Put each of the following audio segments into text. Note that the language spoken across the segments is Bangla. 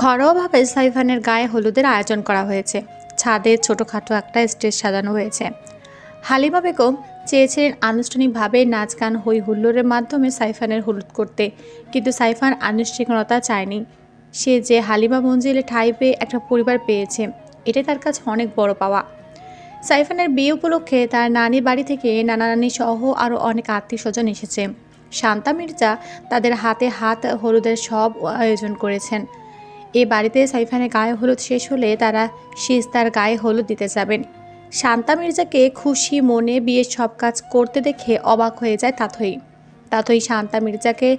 ঘরোয়াভাবে সাইফানের গায়ে হলুদের আয়োজন করা হয়েছে। ছাদে ছোটখাটো একটা স্টেজ সাজানো হয়েছে। হালিমা বেগম চেয়েছিলেন আনুষ্ঠানিকভাবে নাচ গান হই হুল্লোড়ের মাধ্যমে সাইফানের হলুদ করতে, কিন্তু সাইফান আনুষ্ঠানিকতা চায়নি। সে যে হালিমা মঞ্জিলে ঠাঁই পেয়ে একটা পরিবার পেয়েছে, এটাই তার কাছে অনেক বড় পাওয়া। সাইফানের বিয়ে উপলক্ষে তার নানি বাড়ি থেকে নানা নানি সহ আরও অনেক আত্মীয় স্বজন এসেছে। শান্তা মির্জা তাদের হাতে হাত হলুদের সব আয়োজন করেছেন। এ বাড়িতে সাইফানের গায়ে হলুদ শেষ হলে তারা সিজদার গায়ে হলুদ দিতে যাবেন। শান্তা মির্জাকে খুশি মনে বিয়ের সব কাজ করতে দেখে অবাক হয়ে যায় তাথই। তাথই শান্তা মির্জাকে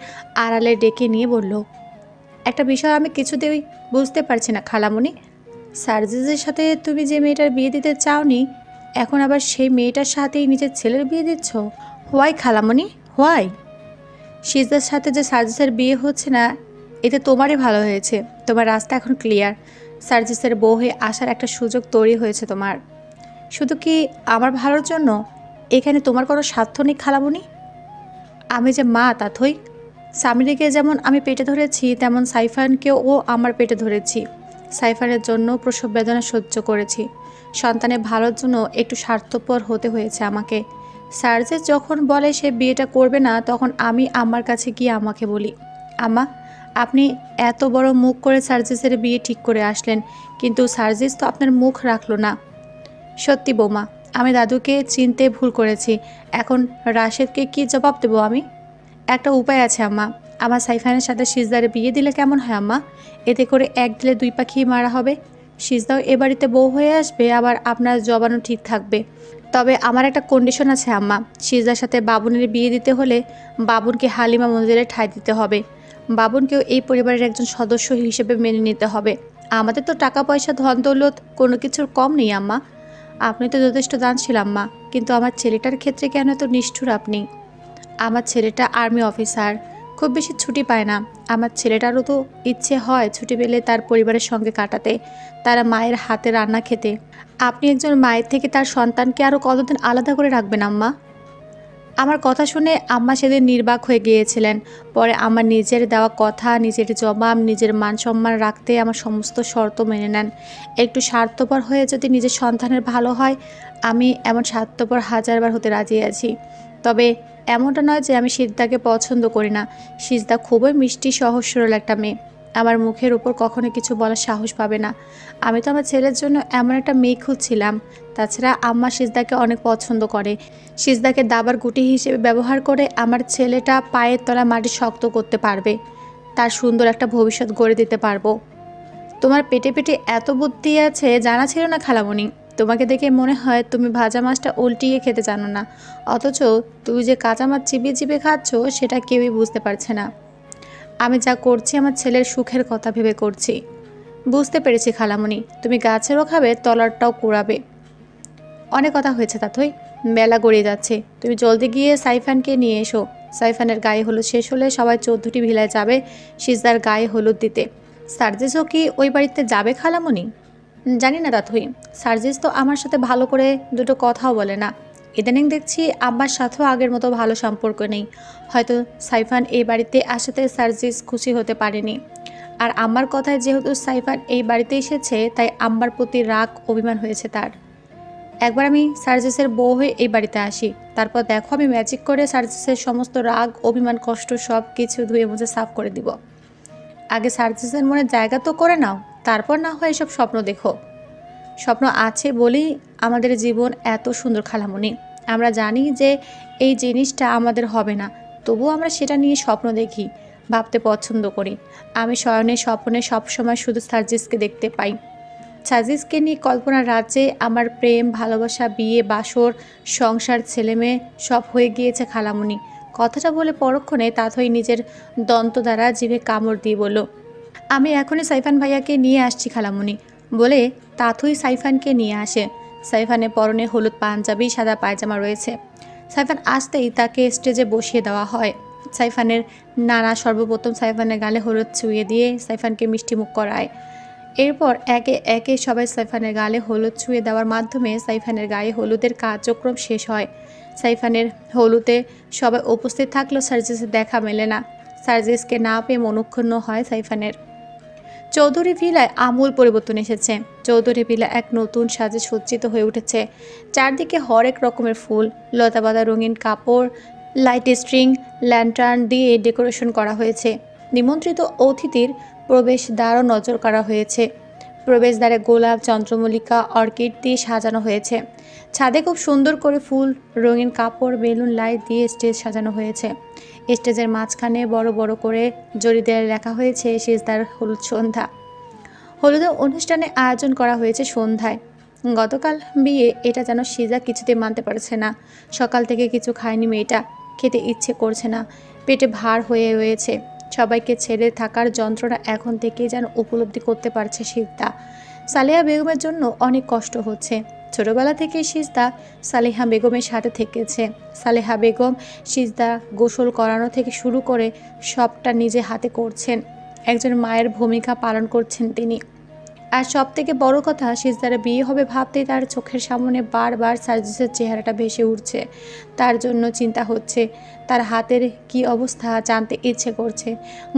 আড়ালে ডেকে নিয়ে বলল, একটা বিষয় আমি কিছুতেই বুঝতে পারছি না খালামণি। সার্জিসের সাথে তুমি যে মেয়েটার বিয়ে দিতে চাওনি, এখন আবার সেই মেয়েটার সাথেই নিজের ছেলের বিয়ে দিচ্ছ। হোয়াই খালামণি, হোয়াই? সিজদার সাথে যে সার্জিসের বিয়ে হচ্ছে না, এতে তোমারই ভালো হয়েছে। তোমার রাস্তা এখন ক্লিয়ার। সার্জিসের বউ হয়ে আসার একটা সুযোগ তৈরি হয়েছে তোমার। শুধু কি আমার ভালোর জন্য? এখানে তোমার কোনো স্বার্থ নেই খালামণি। আমি যে মা তাথই, সামিরিকে যেমন আমি পেটে ধরেছি, তেমন সাইফানকেও আমার পেটে ধরেছি। সাইফানের জন্য প্রসব বেদনা সহ্য করেছি। সন্তানের ভালোর জন্য একটু স্বার্থপর হতে হয়েছে আমাকে। সার্জিস যখন বলে সে বিয়েটা করবে না, তখন আমি আমার কাছে গিয়ে আমাকে বলি, আম্মা, আপনি এত বড় মুখ করে সার্জিসের বিয়ে ঠিক করে আসলেন, কিন্তু সার্জিস তো আপনার মুখ রাখলো না। সত্যি বৌমা, আমি দাদুকে চিনতে ভুল করেছি। এখন রাশেদকে কি জবাব দেবো আমি? একটা উপায় আছে আম্মা। আমার সাইফানের সাথে সিজদারে বিয়ে দিলে কেমন হয় আম্মা? এতে করে এক দিলে দুই পাখি মারা হবে। সিজদাও এ বাড়িতে বউ হয়ে আসবে, আবার আপনার জবানও ঠিক থাকবে। তবে আমার একটা কন্ডিশন আছে আম্মা। সিজদার সাথে বাবুনের বিয়ে দিতে হলে বাবুনকে হালিমা মঞ্জিলে ঠাঁই দিতে হবে। বাবুনকেও এই পরিবারের একজন সদস্য হিসেবে মেনে নিতে হবে। আমাদের তো টাকা পয়সা ধন দৌলত কোনো কিছুর কম নেই আম্মা। আপনি তো যথেষ্ট দানশীল আম্মা, কিন্তু আমার ছেলেটার ক্ষেত্রে কেন এত নিষ্ঠুর আপনি? আমার ছেলেটা আর্মি অফিসার, খুব বেশি ছুটি পায় না। আমার ছেলেটারও তো ইচ্ছে হয় ছুটি পেলে তার পরিবারের সঙ্গে কাটাতে, তারা মায়ের হাতে রান্না খেতে। আপনি একজন মায়ের থেকে তার সন্তানকে আরও কতদিন আলাদা করে রাখবেন আম্মা? আমার কথা শুনে আম্মা সেদিন নির্বাক হয়ে গিয়েছিলেন। পরে আমার নিজের দেওয়া কথা, নিজের জবাব, নিজের মান সম্মান রাখতে আমার সমস্ত শর্ত মেনে নেন। একটু স্বার্থপর হয়ে যদি নিজের সন্তানের ভালো হয়, আমি এমন স্বার্থপর হাজারবার হতে রাজি আছি। তবে এমনটা নয় যে আমি সিজদাকে পছন্দ করি না। সিজদা খুবই মিষ্টি সহজ সরল একটা মেয়ে। আমার মুখের উপর কখনো কিছু বলার সাহস পাবে না। আমি তো আমার ছেলের জন্য এমন একটা মেয়ে খুঁজছিলাম। তাছাড়া আম্মা সিজদাকে অনেক পছন্দ করে। সিজদাকে দাবার গুটি হিসেবে ব্যবহার করে আমার ছেলেটা পায়ের তলা মাটি শক্ত করতে পারবে। তার সুন্দর একটা ভবিষ্যৎ গড়ে দিতে পারবো। তোমার পেটে পেটে এত বুদ্ধি আছে জানা ছিল না খালামণি। তোমাকে দেখে মনে হয় তুমি ভাজা মাছটা উল্টিয়ে খেতে জানো না, অথচ তুমি যে কাঁচা মাছ চিবিয়ে চিবিয়ে খাচ্ছ সেটা কেউই বুঝতে পারছে না। আমি যা করছি আমার ছেলের সুখের কথা ভেবে করছি। বুঝতে পেরেছি খালামণি, তুমি গাছেরও খাবে, তলারটাও কুড়াবে। অনেক কথা হয়েছে তাথই, বেলা গড়িয়ে যাচ্ছে। তুমি জলদি গিয়ে সাইফানকে নিয়ে এসো। সাইফানের গায়ে হলুদ শেষ হলে সবাই 14টি ভিলায় যাবে সিজদার গায়ে হলুদ দিতে। সার্জিসও কি ওই বাড়িতে যাবে খালামণি? জানি না তাথই। সার্জিস তো আমার সাথে ভালো করে দুটো কথাও বলে না। ইদানিং দেখছি আব্বার সাথেও আগের মতো ভালো সম্পর্ক নেই। হয়তো সাইফান এই বাড়িতে আসাতে সার্জিস খুশি হতে পারেনি। আর আম্মার কথায় যেহেতু সাইফান এই বাড়িতে এসেছে, তাই আম্মার প্রতি রাগ অভিমান হয়েছে তার। একবার আমি সার্জিসের বউ হয়ে এই বাড়িতে আসি, তারপর দেখো আমি ম্যাজিক করে সার্জিসের সমস্ত রাগ অভিমান কষ্ট সব কিছু ধুয়ে মুছে সাফ করে দিব। আগে সার্জিসের মনে জায়গা তো করে নাও, তারপর না হয় এসব স্বপ্ন দেখো। স্বপ্ন আছে বলেই আমাদের জীবন এত সুন্দর খালামণি। আমরা জানি যে এই জিনিসটা আমাদের হবে না, তবুও আমরা সেটা নিয়ে স্বপ্ন দেখি, ভাবতে পছন্দ করি। আমি শয়নে স্বপ্নে সবসময় শুধু সার্জিসকে দেখতে পাই। সার্জিসকে নিয়ে কল্পনার রাজ্যে আমার প্রেম ভালোবাসা বিয়ে বাসর সংসার ছেলেমেয়ে সব হয়ে গিয়েছে খালামণি। কথাটা বলে পরক্ষণে তাথই নিজের দন্ত দ্বারা জিভে কামড় দিয়ে বলল, আমি এখনই সাইফান ভাইয়াকে নিয়ে আসছি খালামণি। বলে তাথই সাইফানকে নিয়ে আসে। সাইফানের পরনে হলুদ পাঞ্জাবি সাদা পায়জামা রয়েছে। সাইফান আসতেই তাকে স্টেজে বসিয়ে দেওয়া হয়। সাইফানের নানা সর্বপ্রথম সাইফানের গালে হলুদ ছুঁয়ে দিয়ে সাইফানকে মিষ্টিমুখ করায়। এরপর একে একে সবাই সাইফানের গালে হলুদ ছুঁয়ে দেওয়ার মাধ্যমে সাইফানের গায়ে হলুদের কার্যক্রম শেষ হয়। সাইফানের হলুদে সবাই উপস্থিত থাকলেও সার্জিসের দেখা মেলে না। সার্জিসকে না পেয়ে মনক্ষুণ্ণ হয় সাইফানের। চৌধুরী ভিলায় আমূল পরিবর্তন এসেছে। চৌধুরী ভিলা এক নতুন সাজে সজ্জিত হয়ে উঠেছে। চারদিকে হরেক রকমের ফুল, লতাপাতা, রঙিন কাপড়, লাইট স্ট্রিং, ল্যান্টার্ন দিয়ে ডেকোরেশন করা হয়েছে। নিমন্ত্রিত অতিথির প্রবেশদ্বারও নজর করা হয়েছে। প্রবেশদ্বারে গোলাপ, চন্দ্রমল্লিকা, অর্কিড দিয়ে সাজানো হয়েছে। ছাদে খুব সুন্দর করে ফুল, রঙিন কাপড়, বেলুন, লাইট দিয়ে স্টেজ সাজানো হয়েছে। স্টেজের মাঝখানে বড় বড় করে জরি দেয়ালে লেখা হয়েছে সিজদার হলুদ সন্ধ্যা। হলুদের অনুষ্ঠানে আয়োজন করা হয়েছে সন্ধ্যায়। গতকাল বিয়ে, এটা যেন সিজা কিছুতে মানতে পারছে না। সকাল থেকে কিছু খায়নি মেয়েটা, খেতে ইচ্ছে করছে না, পেটে ভার হয়ে রয়েছে। সবাইকে ছেড়ে থাকার যন্ত্রণা এখন থেকেই যেন উপলব্ধি করতে পারছে সিজদা। সালেহা বেগমের জন্য অনেক কষ্ট হচ্ছে। ছোটবেলা থেকে সিজদা সালেহা বেগমের সাথে থেকেছে। সালেহা বেগম সিজদা গোসল করানো থেকে শুরু করে সবটা নিজে হাতে করছেন। একজন মায়ের ভূমিকা পালন করছেন তিনি। আর সব থেকে বড় কথা, সিজদার বিয়ে হবে ভাবতেই তার চোখের সামনে বারবার সার্জিসের চেহারাটা ভেসে উঠছে। তার জন্য চিন্তা হচ্ছে, তার হাতের কি অবস্থা জানতে ইচ্ছে করছে।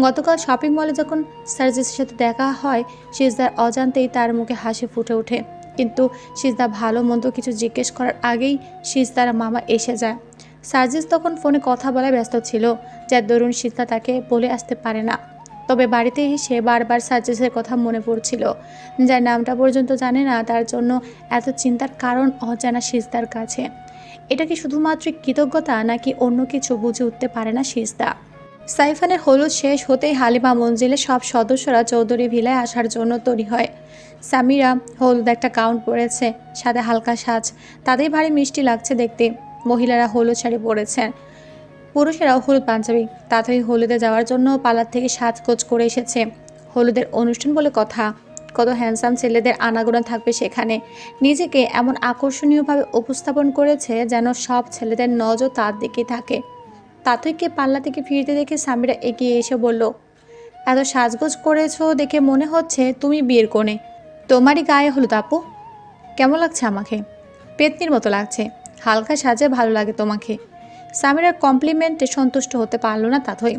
গতকাল শপিং মলে যখন সার্জিসের সাথে দেখা হয়, সিজদার অজান্তেই তার মুখে হাসি ফুটে ওঠে। কিন্তু সিজদা ভালো মন্দ কিছু জিজ্ঞেস করার আগেই সিজদার মামা এসে যায়। সার্জিস তখন ফোনে কথা বলায় ব্যস্ত ছিল, যার দরুন সিজদা তাকে বলে আসতে পারে না। তবে বাড়িতে এসে বারবার সার্জিসের কথা মনে পড়ছিল। যার নামটা পর্যন্ত জানে না, তার জন্য এত চিন্তার কারণ অজানা সিজদার কাছে। এটা কি শুধুমাত্র কৃতজ্ঞতা নাকি অন্য কিছু বুঝে উঠতে পারে না সিজদা। সাইফানের হলুদ শেষ হতেই হালিমা মঞ্জিলের সব সদস্যরা চৌধুরী ভিলায় আসার জন্য তৈরি হয়। সামিরা হলুদ একটা গাউন পরেছে, সাথে হালকা সাজ, তাদের ভারী মিষ্টি লাগছে দেখতে। মহিলারা হলুদ শাড়ি পরেছেন, পুরুষেরাও হলুদ পাঞ্জাবি। তাড়াতাড়ি হলুদে যাওয়ার জন্য পার্লার থেকে সাজগোজ করে এসেছে। হলুদের অনুষ্ঠান বলে কথা, কত হ্যান্ডসাম ছেলেদের আনাগোনা থাকবে সেখানে। নিজেকে এমন আকর্ষণীয়ভাবে উপস্থাপন করেছে যেন সব ছেলেদের নজর তার দিকে থাকে। তাতইকে পাল্লা থেকে ফিরতে দেখে সামিরা এগিয়ে এসে বলল, এত সাজগোজ করেছো দেখে মনে হচ্ছে তুমি বিয়ের কোণে। তোমারই গায়ে হলুদ আপু, কেমন লাগছে আমাকে? পেতনির মতো লাগছে। হালকা সাজে ভালো লাগে তোমাকে। সামিরার কমপ্লিমেন্টে সন্তুষ্ট হতে পারল না তাথই।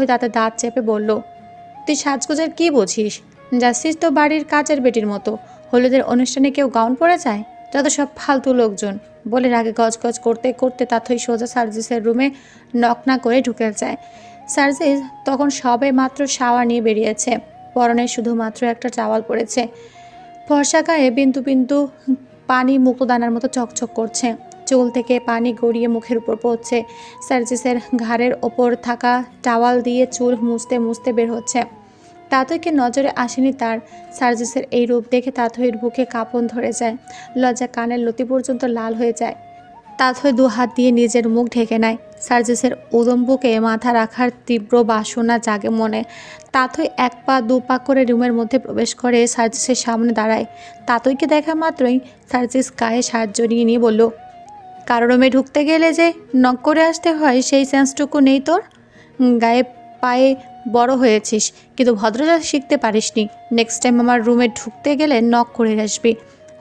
তাতে দাঁত চেপে বলল, তুই সাজগোজের কি বুঝিস? যাচ্ছিস তো বাড়ির কাজের বেটির মতো। হলুদের অনুষ্ঠানে কেউ গাউন পরে যায়? যত সব ফালতু লোকজন। বলে রাগে গজগজ করতে করতে তাথই সোজা সার্জিসের রুমে নক না করে ঢুকে যায়। সার্জিস তখন সবে মাত্র শাওয়ার নিয়ে বেরিয়েছে। পরনে শুধুমাত্র একটা টাওয়াল পরেছে। ফর্সা গায়ে বিন্দু বিন্দু পানি মুক্তদানার মতো চকচক করছে। চুল থেকে পানি গড়িয়ে মুখের উপর পড়ছে। সার্জিসের ঘাড়ের ওপর থাকা টাওয়াল দিয়ে চুল মুছতে মুছতে বের হচ্ছে। তাতইকে নজরে আসেনি তার। সার্জিসের এই রূপ দেখে তাতইয়ের বুকে কাঁপন ধরে যায়। লজ্জা কানের লতি পর্যন্ত লাল হয়ে যায়। তাতই দু হাত দিয়ে নিজের মুখ ঢেকে নেয়। সার্জিসের উদম বুকে মাথা রাখার তীব্র বাসনা জাগে মনে। তাতই এক পা দু পা করে রুমের মধ্যে প্রবেশ করে সার্জিসের সামনে দাঁড়ায়। তাতইকে দেখা মাত্রই সার্জিস গায়ে সাজ জড়িয়ে নিয়ে বলল, কারো রুমে ঢুকতে গেলে যে নক করে আসতে হয় সেই সেন্সটুকু নেই তোর? গায়ে পায়ে বড় হয়েছিস কিন্তু ভদ্রতা শিখতে পারিসনি। নেক্সট টাইম আমার রুমে ঢুকতে গেলে নক করে আসবি।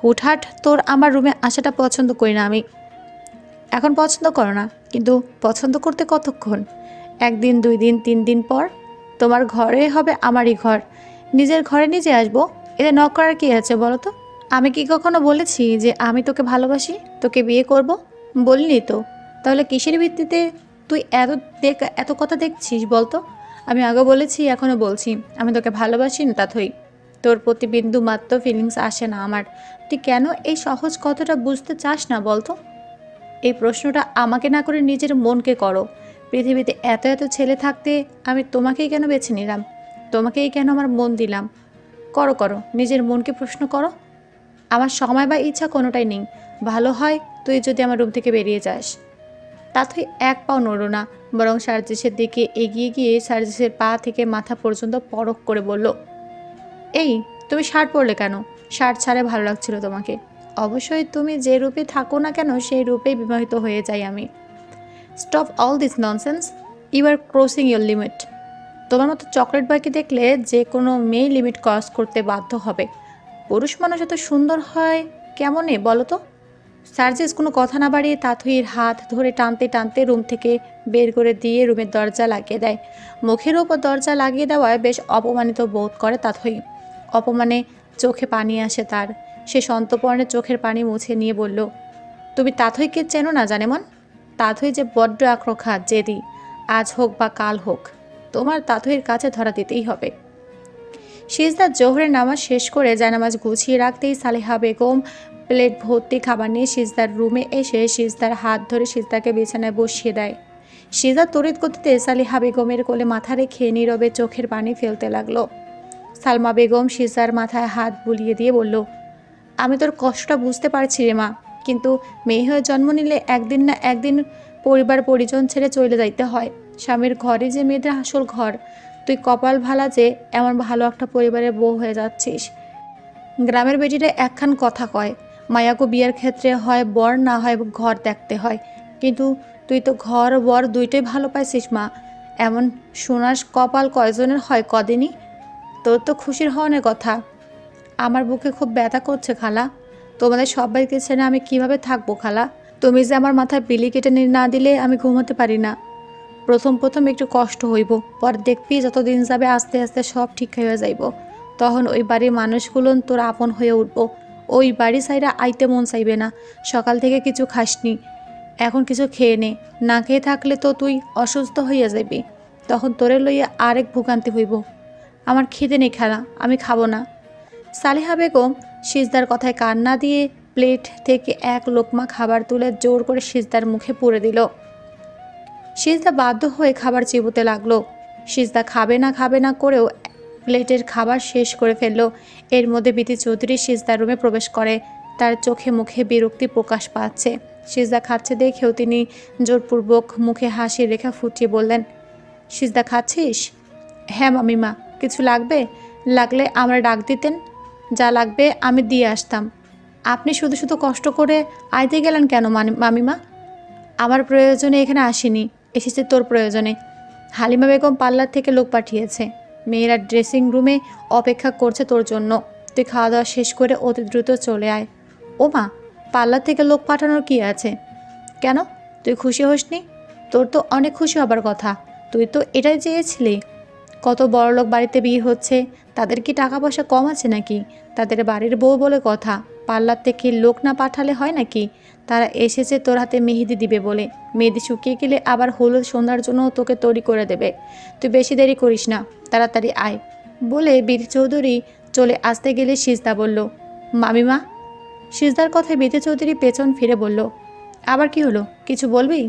হুটহাট তোর আমার রুমে আসাটা পছন্দ করি না আমি। এখন পছন্দ করো না, কিন্তু পছন্দ করতে কতক্ষণ? একদিন, 2 দিন, 3 দিন পর? তোমার ঘরে হবে আমারই ঘর। নিজের ঘরে নিজে আসবো, এতে নক করার কি আছে বলো তো? আমি কি কখনো বলেছি যে আমি তোকে ভালোবাসি, তোকে বিয়ে করব? বলিনি তো। তাহলে কিসের ভিত্তিতে তুই এত কথা দেখছিস বলতো? আমি আগে বলেছি, এখনও বলছি, আমি তোকে ভালোবাসি না তাথই। তোর প্রতি বিন্দু মাত্র ফিলিংস আসে না আমার। তুই কেন এই সহজ কথাটা বুঝতে চাস না বলতো? এই প্রশ্নটা আমাকে না করে নিজের মনকে করো। পৃথিবীতে এত এত ছেলে থাকতে আমি তোমাকেই কেন বেছে নিলাম? তোমাকেই কেন আমার মন দিলাম? করো নিজের মনকে প্রশ্ন করো। আমার সময় বা ইচ্ছা কোনোটাই নেই। ভালো হয় তুই যদি আমার রুম থেকে বেরিয়ে যাস। তাতই এক পাও নড়ল না, বরং সার্জিসের দিকে এগিয়ে গিয়ে সার্জিসের পা থেকে মাথা পর্যন্ত পরখ করে বলল, এই তুমি শার্ট পরলে কেন? শার্ট ছাড়ে ভালো লাগছিল তোমাকে। অবশ্যই তুমি যে রূপে থাকো না কেন সেই রূপেই বিবাহিত হয়ে যাই আমি। Stop all this nonsense, you are crossing your limit. তোমার মতো চকলেট বয়কে দেখলে যে কোনো মেয়ে লিমিট ক্রস করতে বাধ্য হবে। পুরুষ মানুষ এত সুন্দর হয় কেমনে বলো তো? সার্জিস কোনো কথা না বাড়িয়ে তাথইর হাত ধরে টানতে টানতে রুম থেকে বের করে দিয়ে রুমের দরজা লাগিয়ে দেয়। মুখের ওপর দরজা লাগিয়ে দেওয়ায় বেশ অপমানিত বোধ করে তাথই। অপমানে চোখে পানি আসে তার। সে সন্তর্পণে চোখের পানি মুছে নিয়ে বলল, তুমি তাথইকে চেনো না জানেমন? তাথই যে বড্ড আক্রোখা, জেদি। আজ হোক বা কাল হোক তোমার তাথইর কাছে ধরা দিতেই হবে। সিজদার জোহরের নামাজ শেষ করে জায়নামাজ গুছিয়ে রাখতেই সালেহা বেগম প্লেট ভর্তি খাবার নিয়ে সিজদার রুমে এসে সিজদার হাত ধরে সিজদাকে বিছানায় বসিয়ে দেয়। সিজদা তড়িৎ গতিতে সালেহা বেগমের কোলে মাথা রেখে নীরবে চোখের পানি ফেলতে লাগলো। সালমা বেগম সিজদার মাথায় হাত বুলিয়ে দিয়ে বলল, আমি তোর কষ্টটা বুঝতে পারছি রে মা, কিন্তু মেয়ে হয়ে জন্ম নিলে একদিন না একদিন পরিবার পরিজন ছেড়ে চলে যাইতে হয়। স্বামীর ঘরে যে মেয়েদের আসল ঘর। তুই কপাল ভালা যে এমন ভালো একটা পরিবারের বউ হয়ে যাচ্ছিস। গ্রামের বেটিরা একখান কথা কয়, মায়াকো বিয়ের ক্ষেত্রে হয় বর না হয় ঘর দেখতে হয়, কিন্তু তুই তো ঘর বর দুইটাই ভালো পাইছিস মা। এমন সোনার কপাল কয়জনের হয় কদিনই। তোর তো খুশির হওয়ার কথা। আমার বুকে খুব ব্যথা করছে খালা। তোমাদের সবাইকে ছেড়ে আমি কিভাবে থাকবো খালা? তুমি যে আমার মাথায় বিলি কেটে না দিলে আমি ঘুমোতে পারি না। প্রথম প্রথম একটু কষ্ট হইব, পর দেখবি যতদিন যাবে আস্তে আস্তে সব ঠিক হয়ে যাইব। তখন ওই বাড়ির মানুষগুলো তোর আপন হয়ে উঠবো। ওই বাড়ি সাইরা আইতে মন চাইবে না। সকাল থেকে কিছু খাসনি, এখন কিছু খেয়ে নে। না খেয়ে থাকলে তো তুই অসুস্থ হইয়া যাবি। তখন তোরে লইয়া আরেক ভোগান্তি হইব। আমার খিদে নেই খালা, আমি খাবো না। সালেহা বেগম সিজদার কথায় কান না দিয়ে প্লেট থেকে এক লোকমা খাবার তুলে জোর করে সিজদার মুখে পুরে দিল। সিজদা বাধ্য হয়ে খাবার চিবোতে লাগলো। সিজদা খাবে না করেও প্লেটের খাবার শেষ করে ফেলল। এর মধ্যে বিতি চৌধুরী সিজদার রুমে প্রবেশ করে। তার চোখে মুখে বিরক্তি প্রকাশ পাচ্ছে। সিজদা খাচ্ছে দেখেও তিনি জোরপূর্বক মুখে হাসির রেখা ফুটিয়ে বললেন, সিজদা খাচ্ছিস? হ্যাঁ মামিমা। কিছু লাগবে? লাগলে আমরা ডাক দিতেন, যা লাগবে আমি দিয়ে আসতাম। আপনি শুধু শুধু কষ্ট করে আইতে গেলেন কেন মামিমা? আমার প্রয়োজনে এখানে আসিনি, এসেছে তোর প্রয়োজনে। হালিমা বেগম পার্লার থেকে লোক পাঠিয়েছে। মেয়েরা ড্রেসিং রুমে অপেক্ষা করছে তোর জন্য। তুই খাওয়া দাওয়া শেষ করে অতি দ্রুত চলে আয়। ও মা, পার্লার থেকে লোক পাঠানোর কি আছে? কেন, তুই খুশি হসনি? তোর তো অনেক খুশি হবার কথা। তুই তো এটাই চেয়েছিলি। কত বড়লোক বাড়িতে বিয়ে হচ্ছে, তাদের কি টাকা পয়সা কম আছে নাকি? তাদের বাড়ির বউ বলে কথা। পার্লার থেকে লোক না পাঠালে হয় নাকি? তারা এসেছে তোর হাতে মেহেদি দিবে বলে। মেহেদি শুকিয়ে গেলে আবার হলুদ সন্ধ্যার জন্য তোকে তৈরি করে দেবে। তুই বেশি দেরি করিস না, তাড়াতাড়ি আয়। বলে বিধি চৌধুরী চলে আসতে গেলে সিজদা বলল, মামিমা। সিজদার কথায় বিধি চৌধুরী পেছন ফিরে বলল, আবার কি হলো, কিছু বলবি?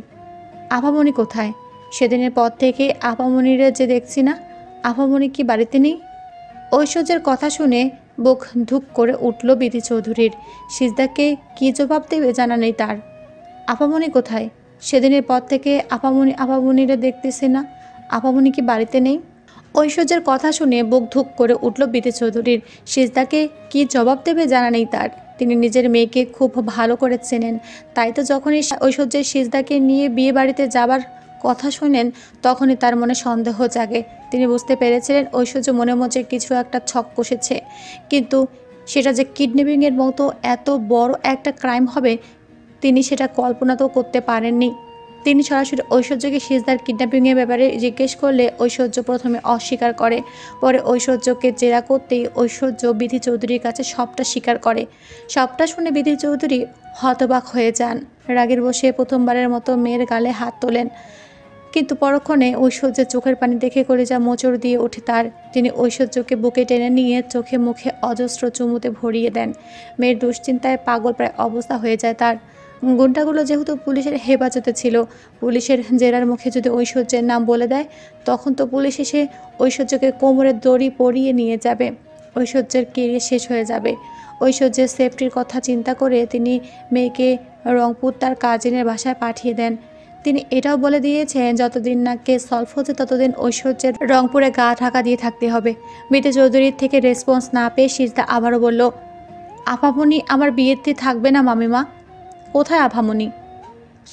আপামনি কোথায়? সেদিনের পর থেকে আপামনিরে যে দেখছি না। আপামনি কি বাড়িতে নেই? ঐশ্বর্যের কথা শুনে বুক ধুক করে উঠল বিধি চৌধুরীর। সিজদাকে কী জবাব দেবে জানা নেই তার। আপামনি কোথায়? সেদিনের পর থেকে আপামনিরে দেখতেছে না। আপামনি কি বাড়িতে নেই? ঐশ্বর্যের কথা শুনে বুক ধুক করে উঠল বিধি চৌধুরীর। সিজদাকে কী জবাব দেবে জানা নেই তার। তিনি নিজের মেয়েকে খুব ভালো করে চেনেন। তাই তো যখনই ঐশ্বর্যের সিজদাকে নিয়ে বিয়ে বাড়িতে যাবার কথা শোনেন, তখনই তার মনে সন্দেহ জাগে। তিনি বুঝতে পেরেছিলেন ঐশ্বর্য মনে মনে কিছু একটা ছক কষেছে, কিন্তু সেটা যে কিডন্যাপিংয়ের মতো এত বড় একটা ক্রাইম হবে তিনি সেটা কল্পনাতেও করতে পারেননি। তিনি সরাসরি ঐশ্বর্যকে সিজদার কিডন্যাপিংয়ের ব্যাপারে জিজ্ঞেস করলে ঐশ্বর্য প্রথমে অস্বীকার করে। পরে ঐশ্বর্যকে জেরা করতেই ঐশ্বর্য বিধি চৌধুরীর কাছে সবটা স্বীকার করে। সবটা শুনে বিধি চৌধুরী হতবাক হয়ে যান। রাগের বসে প্রথমবারের মতো মেয়ের গালে হাত তোলেন, কিন্তু পরক্ষণে ঐশ্বর্যের চোখের পানি দেখে কলিজা মোচড় দিয়ে ওঠে তার। তিনি ঐশ্বর্যকে বুকে টেনে নিয়ে চোখে মুখে অজস্র চুমুতে ভরিয়ে দেন। মেয়ের দুশ্চিন্তায় পাগল প্রায় অবস্থা হয়ে যায় তার। গুন্ডাগুলো যেহেতু পুলিশের হেফাজতে ছিল, পুলিশের জেরার মুখে যদি ঐশ্বর্যের নাম বলে দেয়, তখন তো পুলিশ এসে ঐশ্বর্যকে কোমরের দড়ি পরিয়ে নিয়ে যাবে। ঐশ্বর্যের কেরিয়ার শেষ হয়ে যাবে। ঐশ্বর্যের সেফটির কথা চিন্তা করে তিনি মেয়েকে রংপুর তার কাজিনের বাসায় পাঠিয়ে দেন। তিনি এটাও বলে দিয়েছেন যতদিন না কেস সলভ হচ্ছে ততদিন ঐশ্বর্যের রংপুরে গা ঢাকা দিয়ে থাকতে হবে। বিধি চৌধুরীর থেকে রেসপন্স না পেয়ে সিজদা আবারও বলল, আপামনি আমার বিয়েতে থাকবে না মামিমা? কোথায় আপামনি?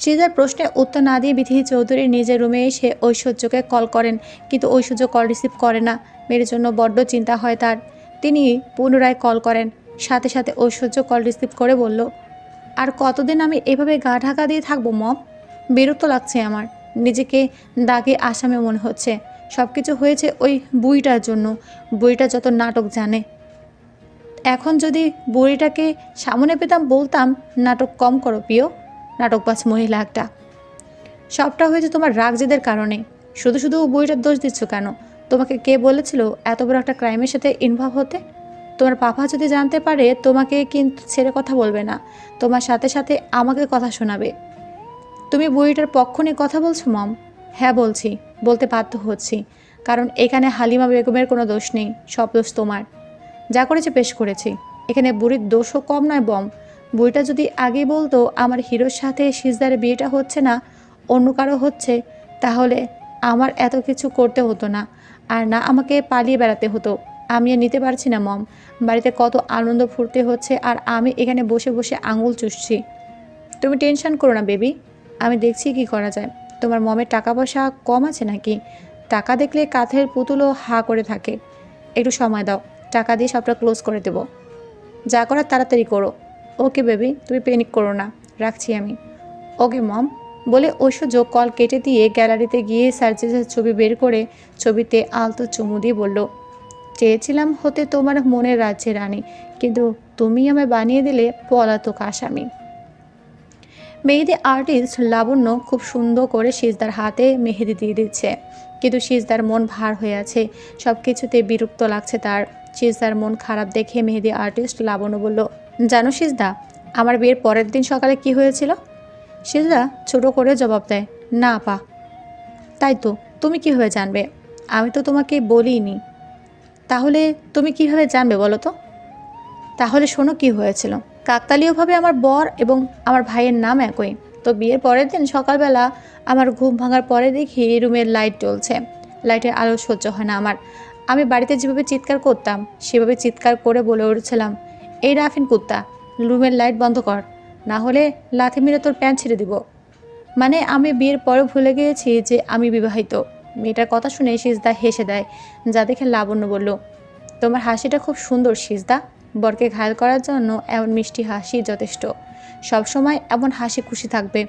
সিজদার প্রশ্নে উত্তর না দিয়ে বিধি চৌধুরী নিজের রুমে এসে ঐশ্বর্যকে কল করেন, কিন্তু ঐশ্বর্য কল রিসিভ করে না। মেয়ের জন্য বড্ড চিন্তা হয় তার। তিনি পুনরায় কল করেন। সাথে সাথে ঐশ্বর্য কল রিসিভ করে বলল, আর কতদিন আমি এভাবে গা ঢাকা দিয়ে থাকবো মম? বিরক্ত লাগছে আমার। নিজেকে দাগে আসামে মনে হচ্ছে। সব কিছু হয়েছে ওই বুড়িটার জন্য। বুড়িটা যত নাটক জানে। এখন যদি বুড়িটাকে সামনে পেতাম বলতাম, নাটক কম করো প্রিয়, নাটকবাজ মহিলা একটা। সবটা হয়েছে তোমার রাগ জেদের কারণে। শুধু শুধু বুড়িটার দোষ দিচ্ছ কেন? তোমাকে কে বলেছিল এত বড় একটা ক্রাইমের সাথে ইনভলভ হতে? তোমার পাপা যদি জানতে পারে তোমাকে কিন্তু ছেড়ে কথা বলবে না, তোমার সাথে সাথে আমাকে কথা শোনাবে। তুমি বুড়িটার পক্ষ নিয়ে কথা বলছো মম? হ্যাঁ বলছি, বলতে বাধ্য হচ্ছি, কারণ এখানে হালিমা বেগমের কোনো দোষ নেই, সব দোষ তোমার। যা করেছে পেশ করেছি, এখানে বুড়ির দোষও কম নয় বম। বুড়িটা যদি আগে বলতো আমার হিরোর সাথে সিজদারের বিয়েটা হচ্ছে না, অন্য কারো হচ্ছে, তাহলে আমার এত কিছু করতে হতো না, আর না আমাকে পালিয়ে বেড়াতে হতো। আমি আর নিতে পারছি না মম। বাড়িতে কত আনন্দ ফুর্তি হচ্ছে আর আমি এখানে বসে বসে আঙুল চুষছি। তুমি টেনশন করো না বেবি, আমি দেখছি কি করা যায়। তোমার মমের টাকা পয়সা কম আছে নাকি? টাকা দেখলে কাঠের পুতুলও হা করে থাকে। একটু সময় দাও, টাকা দিয়ে সবটা ক্লোজ করে দেবো। যা করার তাড়াতাড়ি করো। ওকে বেবি, তুমি প্যানিক করো না, রাখছি আমি। ওকে মম বলে ঐশ্বর্য কল কেটে দিয়ে গ্যালারিতে গিয়ে সার্জিসের ছবি বের করে ছবিতে আলতো চুমু দিয়ে বলল, চেয়েছিলাম হতে তোমার মনের রাজ্যে রানী, কিন্তু তুমি আমায় বানিয়ে দিলে পলাতক আসামি। মেহেদি আর্টিস্ট লাবণ্য খুব সুন্দর করে সিজদার হাতে মেহেদি দিয়ে দিচ্ছে, কিন্তু সিজদার মন ভার হয়ে আছে। সব কিছুতে বিরক্ত লাগছে তার। সিজদার মন খারাপ দেখে মেহেদি আর্টিস্ট লাবণ্য বলল, জানো সিজদা, আমার বিয়ের পরের দিন সকালে কি হয়েছিল? সিজদা ছোট করে জবাব দেয়, না আপা। তাই তো, তুমি কীভাবে জানবে? আমি তো তোমাকে বলিনি। তাহলে তুমি কিভাবে জানবে বলো তো? তাহলে শোনো কি হয়েছিল। কাকতালীয়ভাবে আমার বর এবং আমার ভাইয়ের নাম একই। তো বিয়ের পরের দিন সকালবেলা আমার ঘুম ভাঙার পরে দেখি রুমের লাইট জ্বলছে। লাইটের আলো সহ্য হয় না আমার। আমি বাড়িতে যেভাবে চিৎকার করতাম সেভাবে চিৎকার করে বলে উঠেছিলাম, এই রাফিন কুত্তা, রুমের লাইট বন্ধ কর, না হলে লাথি মেরে তোর প্যান্ট ছিঁড়ে দিব। মানে আমি বিয়ের পরে ভুলে গিয়েছি যে আমি বিবাহিত। মেয়েটার কথা শুনে সিজদা হেসে দেয়, যা দেখে লাবণ্য বলল, তোমার হাসিটা খুব সুন্দর সিজদা। বরকে ঘায়েল করার জন্য এমন মিষ্টি হাসি যথেষ্ট। সবসময় এমন হাসি খুশি থাকবে।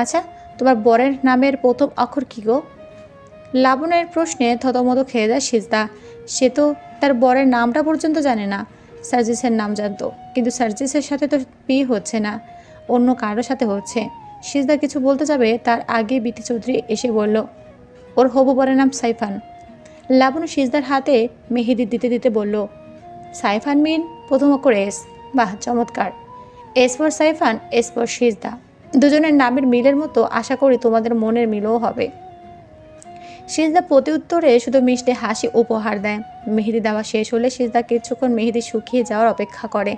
আচ্ছা, তোমার বরের নামের প্রথম অক্ষর কী গো? লাবণ্যের প্রশ্নে থতমত খেয়ে যায় সিজদা। সে তো তার বরের নামটা পর্যন্ত জানে না। সার্জিসের নাম জানতো, কিন্তু সার্জিসের সাথে তো বিয়ে হচ্ছে না, অন্য কারোর সাথে হচ্ছে। সিজদা কিছু বলতে যাবে তার আগে বিতি চৌধুরী এসে বলল, ওর হবু বরের নাম সাইফান। লাবণ্য সিজদার হাতে মেহেদি দিতে দিতে বলল, সাইফান মিন প্রথম অক্ষর এস। বাহ, চমৎকার। S for Saifan, S for সিজদা। দুজনের নামের মিলের মতো আশা করি তোমাদের মনের মিলও হবে। সিজদা প্রতি উত্তরে শুধু মিষ্টি হাসি উপহার দেয়। মেহেদি দেওয়া শেষ হলে সিজদা কিছুক্ষণ মেহেদি শুকিয়ে যাওয়ার অপেক্ষা করে।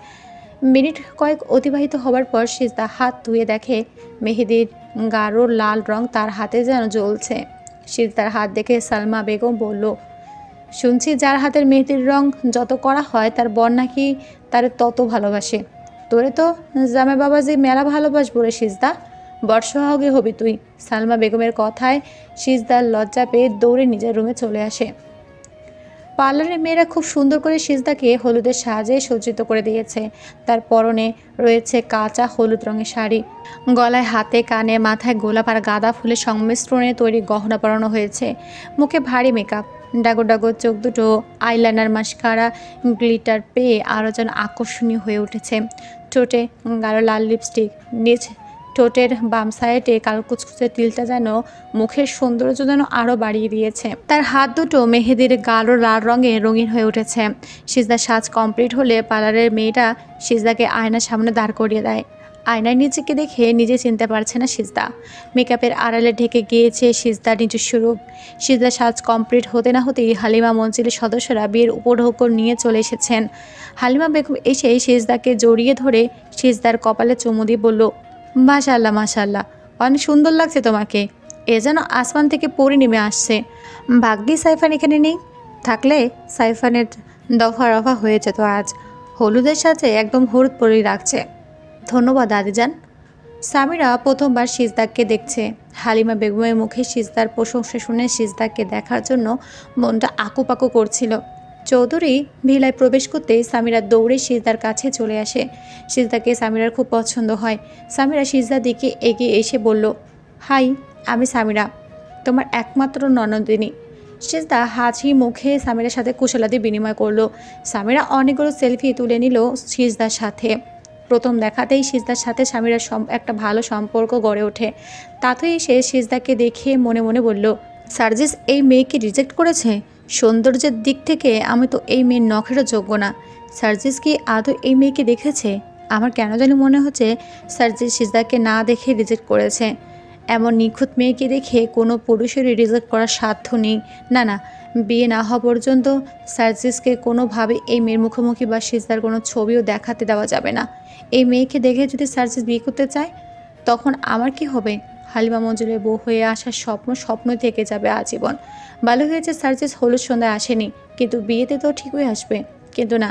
মিনিট কয়েক অতিবাহিত হবার পর সিজদা হাত ধুয়ে দেখে মেহেদির গাঢ় লাল রং তার হাতে যেন জ্বলছে। সিজদার হাত দেখে সালমা বেগম বলল, শুনছি যার হাতের মেহেদির রং যত করা হয় তার বর নাকি তারে তত ভালোবাসে। তোরে তো জামে বাবাজি মেলা ভালোবাসবো রে সিজদা, বর্ষাহগে হবি তুই। সালমা বেগমের কথায় সিজদার লজ্জা পেয়ে দৌড়ে নিজের রুমে চলে আসে। পার্লারের মেয়েরা খুব সুন্দর করে সিজদাকে হলুদের সাজে সজ্জিত করে দিয়েছে। তার পরনে রয়েছে কাঁচা হলুদ রঙের শাড়ি, গলায় হাতে কানে মাথায় গোলাপ আর গাঁদা ফুলের সংমিশ্রণে তৈরি গহনা পরানো হয়েছে। মুখে ভারী মেকআপ, ডাগর ডাগর চোখ দুটো, আইলাইনার, মাস্কারা, গ্লিটার পেয়ে আরও যেন আকর্ষণীয় হয়ে উঠেছে। ঠোঁটে গাঢ় লাল লিপস্টিক, নিজ ঠোঁটের বাম সাইডে কালো কুচকুচে তিলটা যেন মুখের সৌন্দর্য যেন আরও বাড়িয়ে দিয়েছে। তার হাত দুটো মেহেদির গাঢ় লাল রঙে রঙিন হয়ে উঠেছে। সিজদার সাজ কমপ্লিট হলে পার্লারের মেয়েটা সিজদাকে আয়নার সামনে দাঁড় করিয়ে দেয়। আয়নায় নিজেকে দেখে নিজে চিনতে পারছে না সিজদা। মেকআপের আড়ালে ঢেকে গিয়েছে সিজদার নিজস্ব রূপ। সিজদার সাজ কমপ্লিট হতে না হতেই হালিমা মঞ্জিলের সদস্যরা বিয়ের উপঢৌকন নিয়ে চলে এসেছেন। হালিমা বেগম এসে সিজদাকে জড়িয়ে ধরে সিজদার কপালে চুমু দিয়ে বলল, মাশাআল্লাহ মাশাআল্লাহ, অনেক সুন্দর লাগছে তোমাকে। এ যেন আসমান থেকে পড়ে নেমে আসছে। ভাগ্যি সাইফান এখানে নেই, থাকলে সাইফানের দফা রফা হয়ে যেত আজ। হলুদের সাথে একদম হলুদ পরেই রাখছে। ধন্যবাদ দাদিজান। সামিরা প্রথমবার সিজদাকে দেখছে। হালিমা বেগমের মুখে সিজদার প্রশংসা শুনে সিজদাকে দেখার জন্য মনটা আকুপাকু করছিল। চৌধুরী ভিলায় প্রবেশ করতেই সামিরা দৌড়ে সিজদার কাছে চলে আসে। সিজদাকে সামিরার খুব পছন্দ হয়। সামিরা সিজদার দিকে এগিয়ে এসে বলল, হাই, আমি সামিরা, তোমার একমাত্র ননদিনী। সিজদা হাসি মুখে সামিরার সাথে কুশলাদি বিনিময় করলো। সামিরা অনেকগুলো সেলফি তুলে নিল সিজদার সাথে। প্রথম দেখাতেই সিজদার সাথে সামিরার একটা ভালো সম্পর্ক গড়ে ওঠে। তাতেই সে সিজদাকে দেখে মনে মনে বলল, সার্জিস এই মেয়েকে রিজেক্ট করেছে। সৌন্দর্যের দিক থেকে আমি তো এই মেয়ের নখেরও যোগ্য না। সার্জিস কি আদৌ এই মেয়েকে দেখেছে? আমার কেন জানি মনে হচ্ছে সার্জিস সিজদাকে না দেখে রিজেক্ট করেছে। এমন নিখুঁত মেয়েকে দেখে কোনো পুরুষেরই রিজেক্ট করার সাধ্য নেই। না না, বিয়ে না হওয়া পর্যন্ত সার্জিসকে কোনোভাবে এই মেয়ের মুখোমুখি বা সিজদার কোনো ছবিও দেখাতে দেওয়া যাবে না। এই মেয়েকে দেখে যদি সার্জিস বিয়ে করতে চায়, তখন আমার কি হবে? হালিমা মঞ্জুরের বউ হয়ে আসার স্বপ্নই থেকে যাবে আজীবন। ভালো হয়েছে সার্জিস হলুদ সন্ধ্যায় আসেনি, কিন্তু বিয়েতে তো ঠিকই আসবে। কিন্তু না,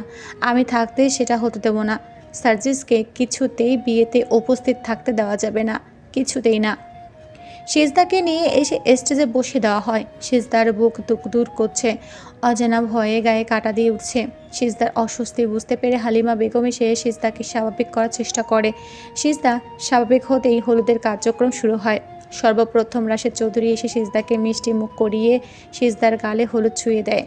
আমি থাকতে সেটা হতে দেবো না। সার্জিসকে কিছুতেই বিয়েতে উপস্থিত থাকতে দেওয়া যাবে না, কিছুতেই না। সিজদাকে নিয়ে এসে স্টেজে বসে দেওয়া হয়। সিজদার বুক দূর করছে, অজানা ভয়ে গায়ে কাটা দিয়ে উঠছে। সিজদার অস্বস্তি বুঝতে পেরে হালিমা বেগম এসে সিজদাকে স্বাভাবিক করার চেষ্টা করে। সিজদা স্বাভাবিক হতেই হলুদের কার্যক্রম শুরু হয়। সর্বপ্রথম রাশেদ চৌধুরী এসে সিজদাকে মিষ্টি মুখ করিয়ে সিজদার গালে হলুদ ছুঁয়ে দেয়।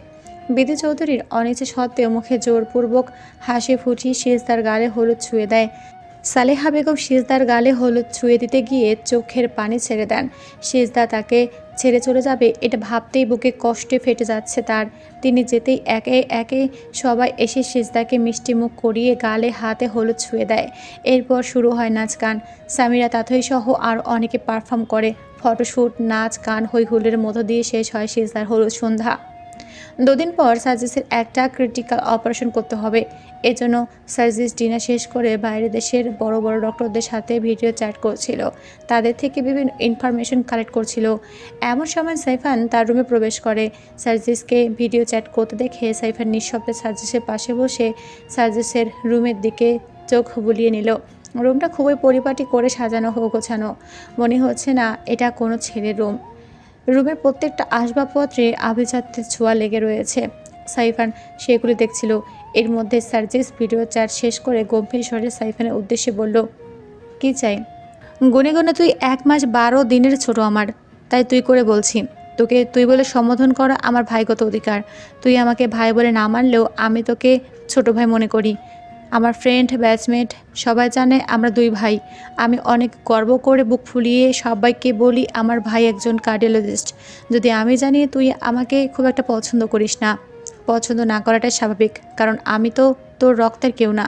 বিধি চৌধুরীর অনিচ্ছা সত্ত্বেও মুখে জোরপূর্বক হাসি ফুটিয়ে সিজদার গালে হলুদ ছুঁয়ে দেয়। সালেহা বেগম সিজদার গালে হলুদ ছুঁয়ে দিতে গিয়ে চোখের পানি ছেড়ে দেন। সিজদা তাকে ছেড়ে চলে যাবে এটা ভাবতেই বুকে কষ্টে ফেটে যাচ্ছে তার। তিনি যেতেই একে একে সবাই এসে সিজদাকে মিষ্টি মুখ করিয়ে গালে হাতে হলুদ ছুঁয়ে দেয়। এরপর শুরু হয় নাচ গান। সামিরা তাথই সহ আর অনেকে পারফর্ম করে। ফটোশ্যুট, নাচ গান, হই হুল্লোড়ের মধ্য দিয়ে শেষ হয় সিজদার হলুদ সন্ধ্যা। দুদিন পর সার্জিসের একটা ক্রিটিক্যাল অপারেশন করতে হবে। এজন্য সার্জিস ডিনার শেষ করে বাইরের দেশের বড় বড় ডক্টরদের সাথে ভিডিও চ্যাট করছিল, তাদের থেকে বিভিন্ন ইনফরমেশন কালেক্ট করছিল। এমন সময় সাইফান তার রুমে প্রবেশ করে। সার্জিসকে ভিডিও চ্যাট করতে দেখে সাইফান নিঃশব্দে সার্জিসের পাশে বসে সার্জিসের রুমের দিকে চোখ বুলিয়ে নিল। রুমটা খুবই পরিপাটি করে সাজানো গোছানো, মনে হচ্ছে না এটা কোনো ছেলের রুম। রুমের প্রত্যেকটা আসবাবপত্রে আভিজাত্যের ছোঁয়া লেগে রয়েছে। সাইফান সেগুলি দেখছিল। এর মধ্যে সার্জিস ভিডিও চ্যাট শেষ করে গম্ভীর স্বরে সাইফানের উদ্দেশ্যে বলল, কি চাই? গুনে গুনে তুই 1 মাস 12 দিনের ছোট আমার, তাই তুই করে বলছি। তোকে তুই বলে সম্বোধন করা আমার ভাইগত অধিকার। তুই আমাকে ভাই বলে না মানলেও আমি তোকে ছোট ভাই মনে করি। আমার ফ্রেন্ড, ব্যাচমেট সবাই জানে আমরা 2 ভাই। আমি অনেক গর্ব করে বুক ফুলিয়ে সবাইকে বলি আমার ভাই একজন কার্ডিওলজিস্ট। যদি আমি জানি তুই আমাকে খুব একটা পছন্দ করিস না, পছন্দ না করাটাই স্বাভাবিক, কারণ আমি তো তোর রক্তের কেউ না।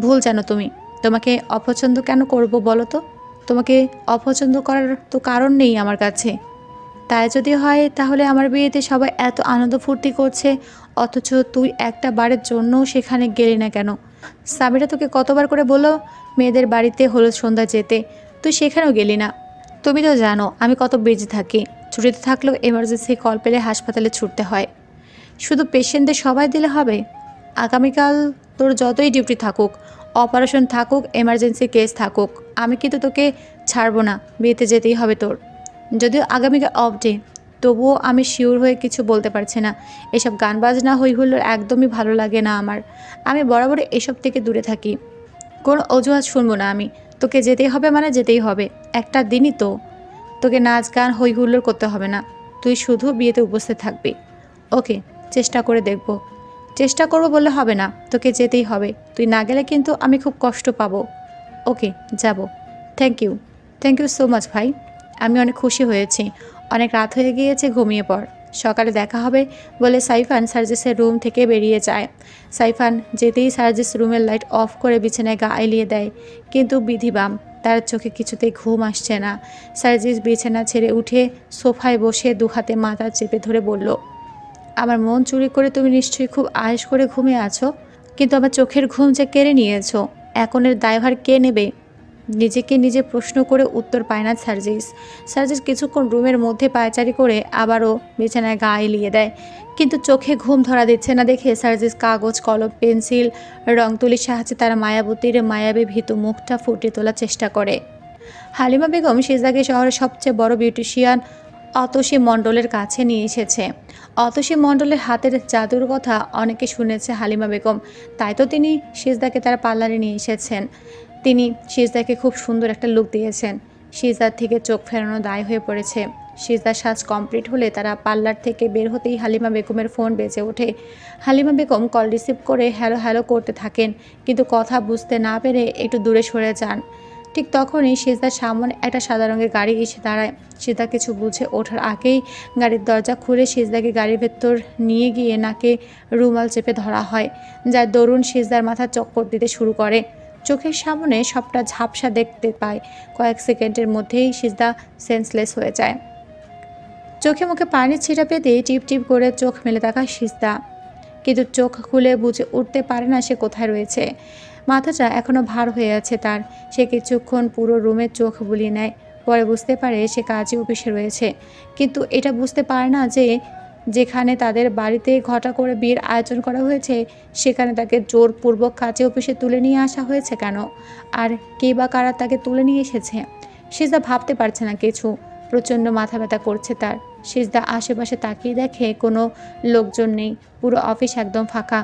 ভুল জানো তুমি। তোমাকে অপছন্দ কেন করব বলো তো? তোমাকে অপছন্দ করার তো কারণ নেই আমার কাছে। তাই যদি হয় তাহলে আমার বিয়েতে সবাই এত আনন্দ ফুর্তি করছে, অথচ তুই একটা বারের জন্যও সেখানে গেলি না কেন? সামিরা তোকে কতবার করে বললো মেয়েদের বাড়িতে হলুদ সন্ধ্যা যেতে, তুই সেখানেও গেলি না। তুমি তো জানো আমি কত বিজি থাকি। ছুটিতে থাকলেও এমার্জেন্সি কল পেলে হাসপাতালে ছুটতে হয়। শুধু পেশেন্টদের সবাই দিলে হবে? আগামীকাল তোর যতই ডিউটি থাকুক, অপারেশন থাকুক, এমার্জেন্সি কেস থাকুক, আমি কিন্তু তোকে ছাড়বো না। বিয়েতে যেতেই হবে তোর। যদিও আগামীকাল অফ ডে, তবুও আমি শিওর হয়ে কিছু বলতে পারছি না। এসব গান বাজনা হই হুল্লোড় একদমই ভালো লাগে না আমার। আমি বরাবরই এসব থেকে দূরে থাকি। কোনো অজুহাত শুনবো না আমি। তোকে যেতেই হবে মানে যেতেই হবে। একটা দিনই তো, তোকে নাচ গান হই হুল্লোড় করতে হবে না। তুই শুধু বিয়েতে উপস্থিত থাকবি। ওকে, চেষ্টা করে দেখব। চেষ্টা করবো বললে হবে না, তোকে যেতেই হবে। তুই না গেলে কিন্তু আমি খুব কষ্ট পাবো। ওকে, যাব। থ্যাংক ইউ সো মাচ ভাই। আমি অনেক খুশি হয়েছি। অনেক রাত হয়ে গিয়েছে, ঘুমিয়ে পড়। সকালে দেখা হবে বলে সাইফান সার্জিসের রুম থেকে বেরিয়ে যায়। সাইফান যেতেই সার্জিস রুমের লাইট অফ করে বিছানায় গা এলিয়ে দেয়, কিন্তু বিধিবাম তার চোখে কিছুতেই ঘুম আসছে না। সার্জিস বিছানা ছেড়ে উঠে সোফায় বসে 2 হাতে মাথা চেপে ধরে বলল, আমার মন চুরি করে তুমি নিশ্চয়ই খুব আয়েশ করে ঘুমিয়ে আছো, কিন্তু আমার চোখের ঘুম যে কেড়ে নিয়েছো, এখন এর দায়ভার কে নেবে? নিজেকে নিজে প্রশ্ন করে উত্তর পায় না সার্জিস কিছুক্ষণ রুমের মধ্যে পায়চারি করে আবারও বিছানায় গা এলিয়ে দেয়, কিন্তু চোখে ঘুম ধরা দিচ্ছে না দেখে সার্জিস কাগজ, কলম, পেন্সিল, রং তুলির সাহায্যে তার মায়াবতীর মায়াবী ভীতু মুখটা ফুটিয়ে তোলার চেষ্টা করে। হালিমা বেগম সিজদাকে শহরের সবচেয়ে বড় বিউটিশিয়ান অতসী মণ্ডলের কাছে নিয়ে এসেছে। অতসী মণ্ডলের হাতের জাদুর কথা অনেকে শুনেছে হালিমা বেগম, তাই তো তিনি সিজদাকে তার পার্লারে নিয়ে এসেছেন। তিনি সিজদাকে খুব সুন্দর একটা লুক দিয়েছেন। সিজদার থেকে চোখ ফেরানো দায় হয়ে পড়েছে। সিজদার সাজ কমপ্লিট হলে তারা পার্লার থেকে বের হতেই হালিমা বেগমের ফোন বেজে ওঠে। হালিমা বেগম কল রিসিভ করে হ্যালো হ্যালো করতে থাকেন, কিন্তু কথা বুঝতে না পেরে একটু দূরে সরে যান। ঠিক তখনই সিজদার সামনে একটা সাদা রঙের গাড়ি এসে দাঁড়ায়। সিজদা কিছু বুঝে ওঠার আগেই গাড়ির দরজা খুলে সিজদাকে গাড়ির ভেতর নিয়ে গিয়ে নাকে রুমাল চেপে ধরা হয়, যার দরুন সিজদার মাথা চক্কর দিতে শুরু করে। চোখের সামনে সবটা ঝাপসা দেখতে পায়। কয়েক সেকেন্ডের মধ্যেই সিজদা সেন্সলেস হয়ে যায়। চোখে মুখে পানির ছিটা পেতে টিপ টিপ করে চোখ মেলে তাকায় সিজদা, কিন্তু চোখ খুলে বুঝে উঠতে পারে না সে কোথায় রয়েছে। মাথাটা এখনও ভার হয়ে আছে তার। সে কিছুক্ষণ পুরো রুমে চোখ বুলিয়ে নেয়, পরে বুঝতে পারে সে কাজে অফিসে রয়েছে। কিন্তু এটা বুঝতে পারে না যে যেখানে তাদের বাড়িতে ঘটা করে বিয়ের আয়োজন করা হয়েছে, সেখানে তাকে জোরপূর্বক কাজে অফিসে তুলে নিয়ে আসা হয়েছে কেন, আর কে বা কারা তাকে তুলে নিয়ে এসেছে। সিজদা ভাবতে পারছে না কিছু। প্রচণ্ড মাথা ব্যথা করছে তার। সিজদা আশেপাশে তাকিয়ে দেখে কোনো লোকজন নেই, পুরো অফিস একদম ফাঁকা।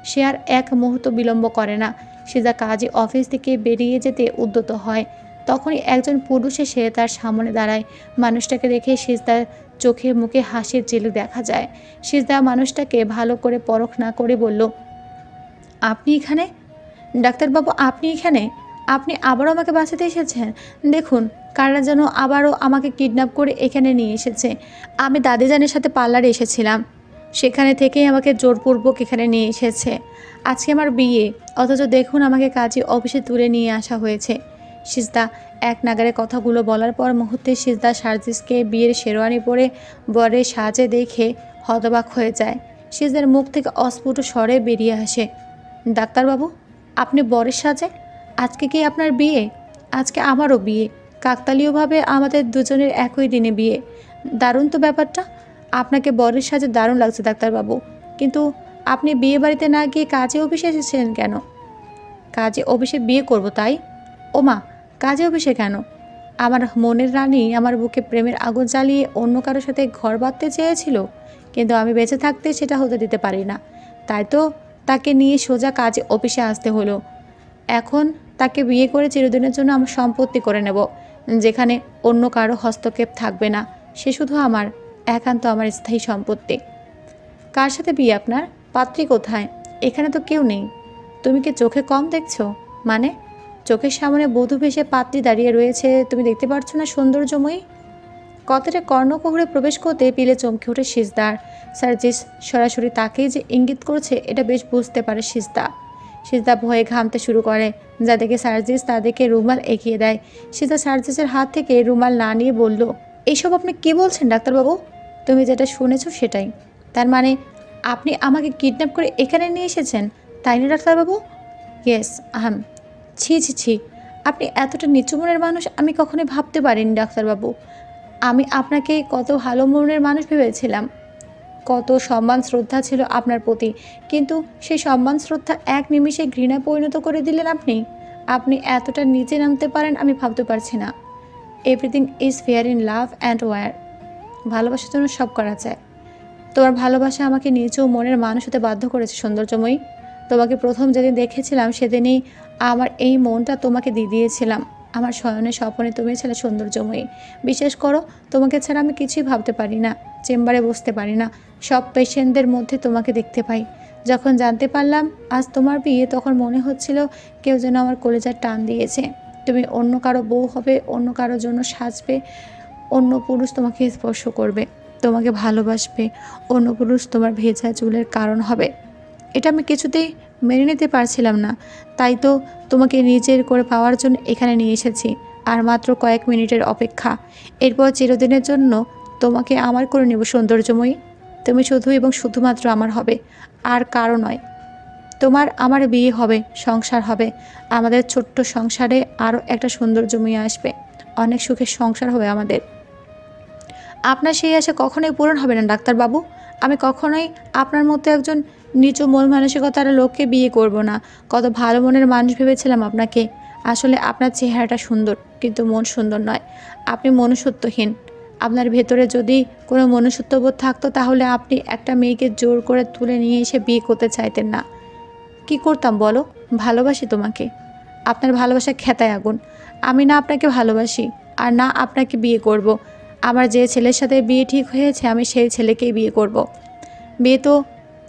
সে আর এক মুহূর্ত বিলম্ব করে না। সিজদা কাজে অফিস থেকে বেরিয়ে যেতে উদ্যত হয়। তখনই একজন পুরুষ এসে তার সামনে দাঁড়ায়। মানুষটাকে দেখে সিজদার চোখে মুখে হাসির ঝিলিক দেখা যায়। সিজদা মানুষটাকে ভালো করে পরখ না করে বলল, আপনি এখানে? ডাক্তারবাবু, আপনি এখানে? আপনি আবারও আমাকে বাঁচাতে এসেছেন? দেখুন, কারা যেন আবারও আমাকে কিডন্যাপ করে এখানে নিয়ে এসেছে। আমি দাদিজানের সাথে পার্লারে এসেছিলাম, সেখানে থেকেই আমাকে জোরপূর্বক এখানে নিয়ে এসেছে। আজকে আমার বিয়ে, অথচ দেখুন আমাকে কাজে অফিসে তুলে নিয়ে আসা হয়েছে। সিজদা এক নাগারে কথাগুলো বলার পর মুহূর্তে সিজদা সার্জিসকে বিয়ের শেরওয়ানি পরে বরের সাজে দেখে হতবাক হয়ে যায়। সিজদার মুখ থেকে অস্ফুট স্বরে বেরিয়ে আসে, ডাক্তারবাবু, আপনি বরের সাজে? আজকে কি আপনার বিয়ে? আজকে আমারও বিয়ে। কাকতালীয়ভাবে আমাদের দুজনের একই দিনে বিয়ে। দারুণ তো ব্যাপারটা। আপনাকে বরের সাজে দারুণ লাগছে ডাক্তারবাবু, কিন্তু আপনি বিয়ে বাড়িতে না গিয়ে কাজে অফিসে এসেছেন কেন? কাজে অফিসে বিয়ে করব তাই? ওমা, কাজে অফিসে কেন? আমার মনের রানী আমার বুকে প্রেমের আগুন জ্বালিয়ে অন্য কারোর সাথে ঘর বাঁধতে চেয়েছিল, কিন্তু আমি বেঁচে থাকতে সেটা হতে দিতে পারি না। তাই তো তাকে নিয়ে সোজা কাজে অফিসে আসতে হলো। এখন তাকে বিয়ে করে চিরদিনের জন্য আমার সম্পত্তি করে নেব, যেখানে অন্য কারো হস্তক্ষেপ থাকবে না। সে শুধু আমার, একান্ত আমার স্থায়ী সম্পত্তি। কার সাথে বিয়ে আপনার? পাত্রী কোথায়? এখানে তো কেউ নেই। তুমি কি চোখে কম দেখছো? মানে, চোখের সামনে বধূ ভেসে পাত্রী দাঁড়িয়ে রয়েছে, তুমি দেখতে পাচ্ছ না সৌন্দর্যময়ী? কথাটা কর্ণকুহরে প্রবেশ করতে পিলে চমকে ওঠে সিজদার। সার্জিস সরাসরি তাকেই যে ইঙ্গিত করছে এটা বেশ বুঝতে পারে সিজদা। সিজদা ভয়ে ঘামতে শুরু করে, যা দেখে সার্জিস তাদেরকে রুমাল এগিয়ে দেয়। সিজদা সার্জিসের হাত থেকে রুমাল না নিয়ে বলল, এইসব আপনি কী বলছেন ডাক্তারবাবু? তুমি যেটা শুনেছো সেটাই। তার মানে আপনি আমাকে কিডন্যাপ করে এখানে নিয়ে এসেছেন, তাই না ডাক্তারবাবু? ইয়েস, আহাম। ছি ছি ছি, আপনি এতটা নিচু মনের মানুষ আমি কখনোই ভাবতে পারিনি ডাক্তারবাবু। আমি আপনাকে কত ভালো মনের মানুষ ভেবেছিলাম, কত সম্মান শ্রদ্ধা ছিল আপনার প্রতি, কিন্তু সেই সম্মান শ্রদ্ধা এক নিমিষে ঘৃণায় পরিণত করে দিলেন আপনি। আপনি এতটা নিচে নামতে পারেন আমি ভাবতে পারছি না। Everything is fair in love and war. ভালোবাসার জন্য সব করা যায়। তোমার ভালোবাসা আমাকে নিচু মনের মানুষ হতে বাধ্য করেছে সৌন্দর্যময়ী। তোমাকে প্রথম যেদিন দেখেছিলাম সেদিনই আমার এই মনটা তোমাকে দিয়ে দিয়েছিলাম। আমার শয়নে স্বপনে তুমি ছিলে সৌন্দর্যময়ী। বিশ্বাস করো, তোমাকে ছাড়া আমি কিছুই ভাবতে পারি না, চেম্বারে বসতে পারি না। সব পেশেন্টদের মধ্যে তোমাকে দেখতে পাই। যখন জানতে পারলাম আজ তোমার বিয়ে, তখন মনে হচ্ছিল কেউ যেন আমার কলেজার টান দিয়েছে। তুমি অন্য কারো বউ হবে, অন্য কারোর জন্য সাজবে, অন্য পুরুষ তোমাকে স্পর্শ করবে, তোমাকে ভালোবাসবে, অন্য পুরুষ তোমার ভেজা চুলের কারণ হবে। এটা আমি কিছুতেই মেনে নিতে পারছিলাম না। তাই তো তোমাকে নিজের করে পাওয়ার জন্য এখানে নিয়ে এসেছি। আর মাত্র কয়েক মিনিটের অপেক্ষা, এরপর চিরদিনের জন্য তোমাকে আমার করে নেব সৌন্দর্যময়ী। তুমি শুধু এবং শুধুমাত্র আমার হবে, আর কারো নয়। তোমার আমার বিয়ে হবে, সংসার হবে। আমাদের ছোট্ট সংসারে আরও একটা সৌন্দর্যময়ী আসবে, অনেক সুখের সংসার হবে আমাদের। আপনার সেই আশা কখনোই পূরণ হবে না ডাক্তারবাবু। আমি কখনোই আপনার মতো একজন নিচু মন মানসিকতার লোককে বিয়ে করব না। কত ভালো মনের মানুষ ভেবেছিলাম আপনাকে। আসলে আপনার চেহারাটা সুন্দর, কিন্তু মন সুন্দর নয়। আপনি মনুষ্যত্বহীন। আপনার ভেতরে যদি কোনো মনুষ্যত্ববোধ থাকতো তাহলে আপনি একটা মেয়েকে জোর করে তুলে নিয়ে এসে বিয়ে করতে চাইতেন না। কি করতাম বলো? ভালোবাসি তোমাকে। আপনার ভালোবাসা খেতায় আগুন। আমি না আপনাকে ভালোবাসি আর না আপনাকে বিয়ে করব। আমার যে ছেলের সাথে বিয়ে ঠিক হয়েছে আমি সেই ছেলেকেই বিয়ে করব। বিয়ে তো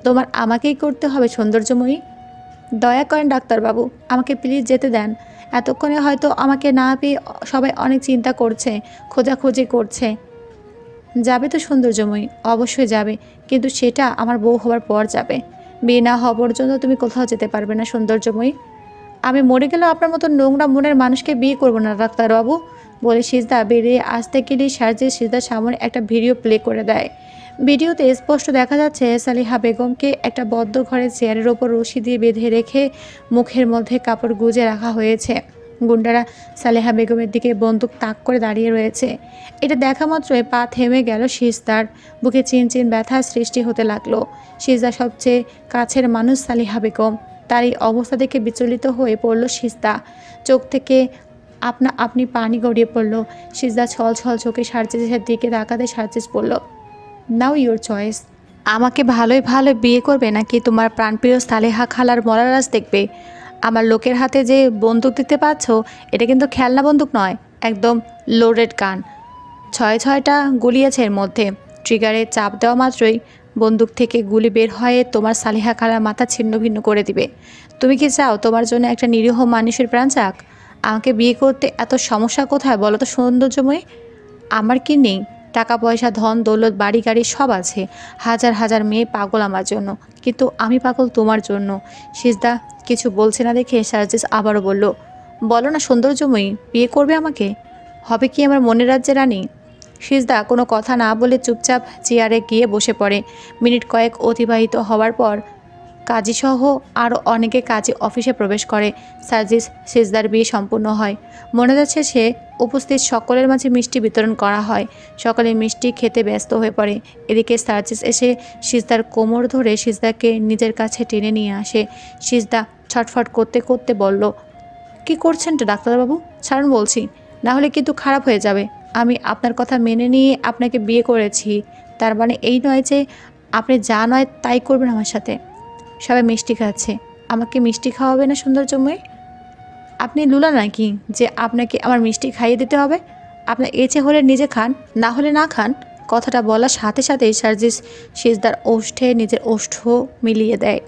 তোমার আমাকেই করতে হবে সৌন্দর্যময়ী। দয়া করেন ডাক্তারবাবু, আমাকে প্লিজ যেতে দেন। এতক্ষণে হয়তো আমাকে না পেয়ে সবাই অনেক চিন্তা করছে, খোঁজাখুঁজি করছে। যাবে তো সৌন্দর্যময়ী, অবশ্যই যাবে, কিন্তু সেটা আমার বউ হওয়ার পর যাবে। বিয়ে না হওয়া পর্যন্ত তুমি কোথাও যেতে পারবে না সৌন্দর্যময়ী। আমি মরে গেলেও আপনার মতো নোংরা মনের মানুষকে বিয়ে করবো না ডাক্তারবাবু, বলে সিজদা বেরিয়ে আসতে গেলেই সার্জি সিজদার সামনে একটা ভিডিও প্লে করে দেয়। ভিডিওতে স্পষ্ট দেখা যাচ্ছে সালিহা বেগমকে একটা বদ্ধ ঘরে চেয়ারের ওপর রশি দিয়ে বেঁধে রেখে মুখের মধ্যে কাপড় গুজে রাখা হয়েছে। গুন্ডারা সালেহা বেগমের দিকে বন্দুক তাক করে দাঁড়িয়ে রয়েছে। এটা দেখা মাত্রই পা থেমে গেল সিজদার। বুকে চিনচিন ব্যথা সৃষ্টি হতে লাগলো। সিজদা সবচেয়ে কাছের মানুষ সালিহা বেগম। তার এই অবস্থা দেখে বিচলিত হয়ে পড়ল সিজদা। চোখ থেকে আপনা আপনি পানি গড়িয়ে পড়ল। সিজদা ছল ছল চোখে সার্জিসের দিকে তাকাতে সার্জিস বলল, নাও ইউর চয়েস। আমাকে ভালোই ভালো বিয়ে করবে নাকি তোমার প্রাণপ্রিয় সালেহা খালার মরারাজ দেখবে? আমার লোকের হাতে যে বন্দুক দিতে পারছ, এটা কিন্তু খেলনা বন্দুক নয়, একদম লোডেড গান। ছয় ছয়টা গুলি আছে এর মধ্যে। ট্রিগারে চাপ দেওয়া মাত্রই বন্দুক থেকে গুলি বের হয়ে তোমার সালেহা খালার মাথা ছিন্ন ভিন্ন করে দিবে। তুমি কি চাও তোমার জন্য একটা নিরীহ মানুষের প্রাণ যাক? আমাকে বিয়ে করতে এত সমস্যা কোথায় বলো তো সৌন্দর্যময়ী? আমার কি নেই? টাকা পয়সা, ধন দৌলত, বাড়ি গাড়ি সব আছে। হাজার হাজার মেয়ে পাগল আমার জন্য, কিন্তু আমি পাগল তোমার জন্য। সিজদা কিছু বলছে না দেখে সার্জিস আবারও বলল, বলো না সৌন্দর্যময়ী, বিয়ে করবে আমাকে? হবে কি আমার মনের রাজ্যে রানী? সিজদা কোনো কথা না বলে চুপচাপ চেয়ারে গিয়ে বসে পড়ে। মিনিট কয়েক অতিবাহিত হওয়ার পর কাজীসহ আরও অনেকে কাজী অফিসে প্রবেশ করে। সার্জিস সিজদার বিয়ে সম্পূর্ণ হয়। মনে যাচ্ছে সে উপস্থিত সকলের মাঝে মিষ্টি বিতরণ করা হয়। সকলে মিষ্টি খেতে ব্যস্ত হয়ে পড়ে। এদিকে সার্জিস এসে সিজদার কোমর ধরে সিজদাকে নিজের কাছে টেনে নিয়ে আসে। সিজদা ছটফট করতে করতে বলল, কি করছেন তো ডাক্তারবাবু? ছাড়ুন বলছি, না হলে কিন্তু খারাপ হয়ে যাবে। আমি আপনার কথা মেনে নিয়ে আপনাকে বিয়ে করেছি, তার মানে এই নয় যে আপনি যা নয় তাই করবেন আমার সাথে। সবাই মিষ্টি খাচ্ছে, আমাকে মিষ্টি খাওয়াবে না সৌন্দর্যময়? আপনি লুলা নাকি যে আপনাকে আমার মিষ্টি খাইয়ে দিতে হবে? আপনার ইচ্ছে হলে নিজে খান, না হলে না খান। কথাটা বলার সাথে সাথেই সার্জিস সিজদার ওষ্ঠে নিজের ওষ্ঠ মিলিয়ে দেয়।